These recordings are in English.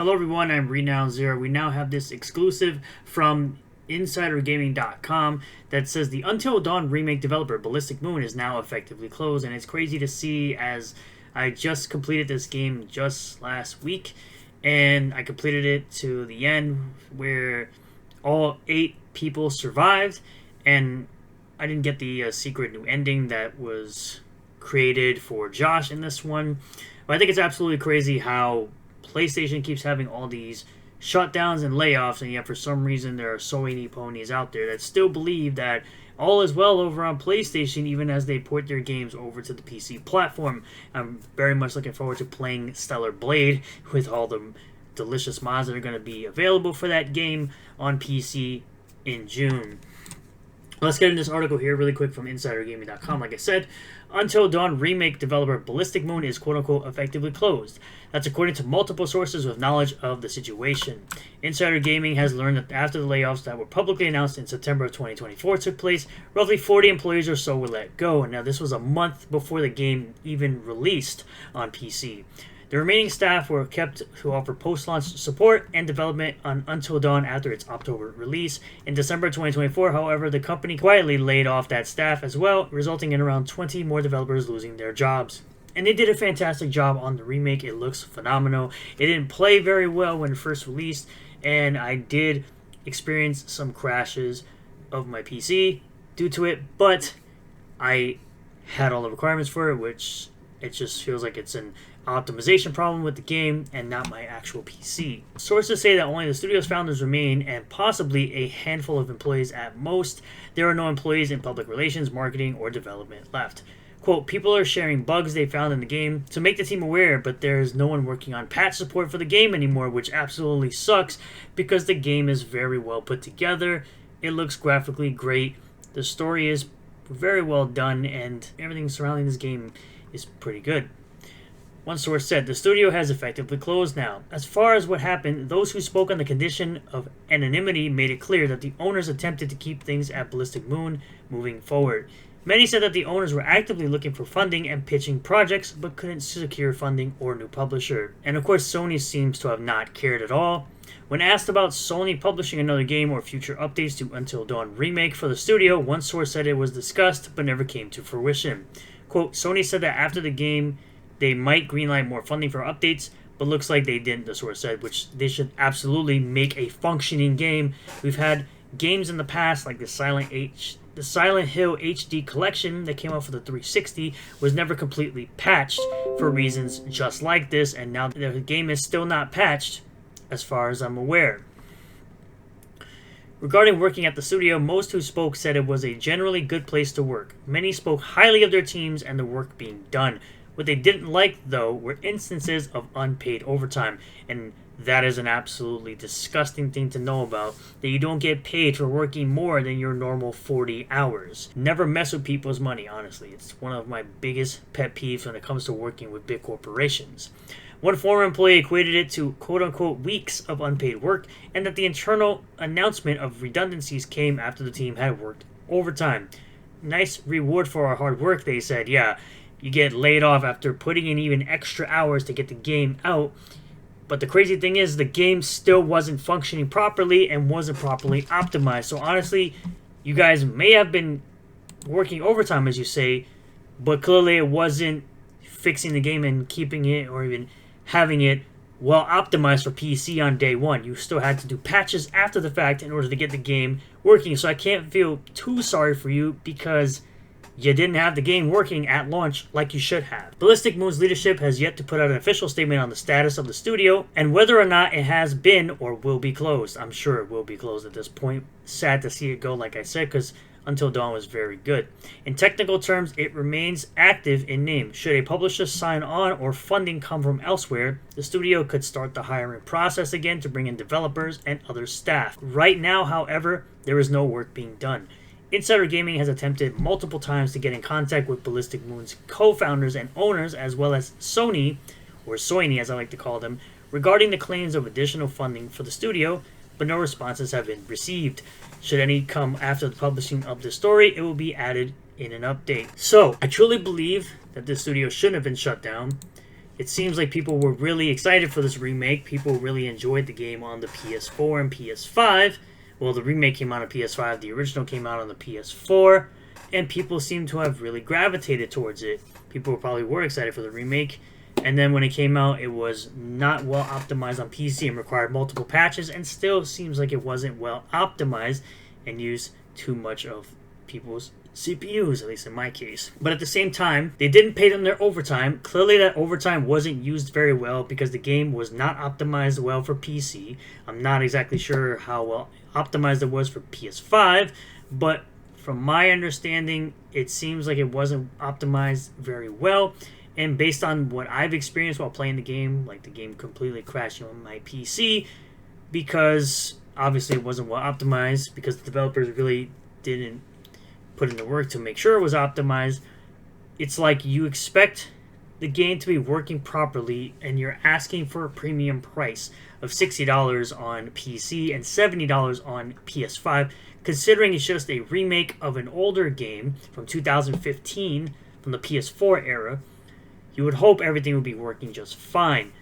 Hello everyone, I'm Renown Zero. We now have this exclusive from InsiderGaming.com that says the Until Dawn remake developer Ballistic is now effectively closed, and it's crazy to see as I just completed this game just last week, and I completed it to the end where all 8 people survived, and I didn't get the secret new ending that was created for Josh in this one. But I think it's absolutely crazy how PlayStation keeps having all these shutdowns and layoffs, and yet for some reason there are so many ponies out there that still believe that all is well over on PlayStation, even as they port their games over to the PC platform. I'm very much looking forward to playing Stellar Blade with all the delicious mods that are going to be available for that game on PC in June. Let's get into this article here really quick from InsiderGaming.com. Like I said, Until Dawn remake developer Ballistic is quote-unquote effectively closed. That's according to multiple sources with knowledge of the situation. Insider Gaming has learned that after the layoffs that were publicly announced in September of 2024 took place, roughly 40 employees or so were let go. Now, this was a month before the game even released on PC. The remaining staff were kept to offer post-launch support and development on Until Dawn after its October release. In December 2024, however, the company quietly laid off that staff as well, resulting in around 20 more developers losing their jobs. And they did a fantastic job on the remake. It looks phenomenal. It didn't play very well when first released, and I did experience some crashes of my PC due to it, but I had all the requirements for it, which it just feels like it's an optimization problem with the game and not my actual PC. Sources say that only the studio's founders remain and possibly a handful of employees at most. There are no employees in public relations, marketing, or development left. Quote, people are sharing bugs they found in the game to make the team aware, but there's no one working on patch support for the game anymore, which absolutely sucks because the game is very well put together. It looks graphically great. The story is very well done, and everything surrounding this game is pretty good. One source said, the studio has effectively closed now. As far as what happened, those who spoke on the condition of anonymity made it clear that the owners attempted to keep things at Ballistic moving forward. Many said that the owners were actively looking for funding and pitching projects, but couldn't secure funding or new publisher. And of course, Sony seems to have not cared at all. When asked about Sony publishing another game or future updates to Until Dawn remake for the studio, one source said it was discussed, but never came to fruition. Quote, Sony said that after the game, they might greenlight more funding for updates, but looks like they didn't, the source said, which they should absolutely make a functioning game. We've had games in the past like the Silent Hill HD collection that came out for the 360 was never completely patched for reasons just like this, and now the game is still not patched as far as I'm aware. Regarding working at the studio, most who spoke said it was a generally good place to work. Many spoke highly of their teams and the work being done. What they didn't like, though, were instances of unpaid overtime, and that is an absolutely disgusting thing to know about, that you don't get paid for working more than your normal 40 hours. Never mess with people's money, honestly. It's one of my biggest pet peeves when it comes to working with big corporations. One former employee equated it to quote-unquote weeks of unpaid work, and that the internal announcement of redundancies came after the team had worked overtime. Nice reward for our hard work, they said. Yeah, you get laid off after putting in even extra hours to get the game out. But the crazy thing is, the game still wasn't functioning properly and wasn't properly optimized. So honestly, you guys may have been working overtime, as you say, but clearly it wasn't fixing the game and keeping it or even having it well optimized for PC on day one. You still had to do patches after the fact in order to get the game working. So I can't feel too sorry for you because you didn't have the game working at launch like you should have. Ballistic leadership has yet to put out an official statement on the status of the studio and whether or not it has been or will be closed. I'm sure it will be closed at this point. Sad to see it go, like I said, because Until Dawn was very good. In technical terms, it remains active in name. Should a publisher sign on or funding come from elsewhere, the studio could start the hiring process again to bring in developers and other staff. Right now, however, there is no work being done. Insider Gaming has attempted multiple times to get in contact with Ballistic co-founders and owners, as well as Sony, or Sony as I like to call them, regarding the claims of additional funding for the studio, but no responses have been received. Should any come after the publishing of the story, it will be added in an update. So, I truly believe that this studio shouldn't have been shut down. It seems like people were really excited for this remake. People really enjoyed the game on the PS4 and PS5. Well, the remake came out on PS5, the original came out on the PS4, and people seem to have really gravitated towards it. People probably were excited for the remake, and then when it came out, it was not well optimized on PC and required multiple patches, and still seems like it wasn't well optimized and used too much of people's CPUs, at least in my case. But at the same time, they didn't pay them their overtime. Clearly that overtime wasn't used very well because the game was not optimized well for PC. I'm not exactly sure how well optimized it was for PS5, but from my understanding, it seems like it wasn't optimized very well. And based on what I've experienced while playing the game, like the game completely crashing on my PC because obviously it wasn't well optimized because the developers really didn't put in the work to make sure it was optimized. It's like you expect the game to be working properly and you're asking for a premium price of $60 on PC and $70 on PS5, considering it's just a remake of an older game from 2015 from the PS4 era. You would hope everything would be working just fine.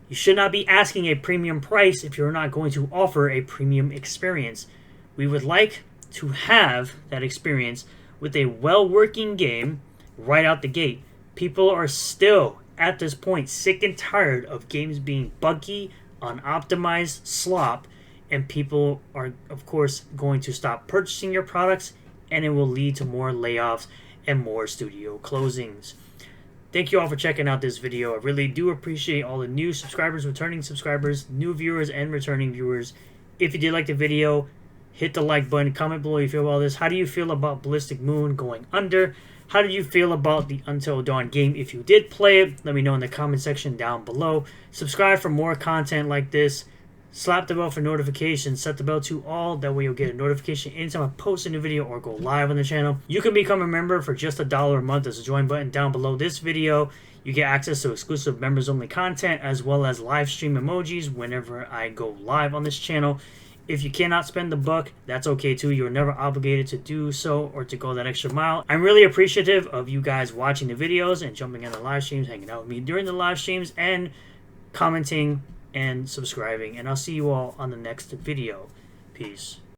You should not be asking a premium price if you're not going to offer a premium experience. We would like to have that experience with a well-working game right out the gate. People are still, at this point, sick and tired of games being buggy, unoptimized slop, and people are, of course, going to stop purchasing your products, and it will lead to more layoffs and more studio closings. Thank you all for checking out this video. I really do appreciate all the new subscribers, returning subscribers, new viewers, and returning viewers. If you did like the video, hit the like button, comment below how you feel about this. How do you feel about Ballistic Moon going under? How did you feel about the Until Dawn game? If you did play it, let me know in the comment section down below. Subscribe for more content like this. Slap the bell for notifications. Set the bell to all. That way you'll get a notification anytime I post a new video or go live on the channel. You can become a member for just $1 a month. There's a join button down below this video. You get access to exclusive members-only content as well as live stream emojis whenever I go live on this channel. If you cannot spend the buck, that's okay too. You're never obligated to do so or to go that extra mile. I'm really appreciative of you guys watching the videos and jumping on the live streams, hanging out with me during the live streams, and commenting and subscribing. And I'll see you all on the next video. Peace.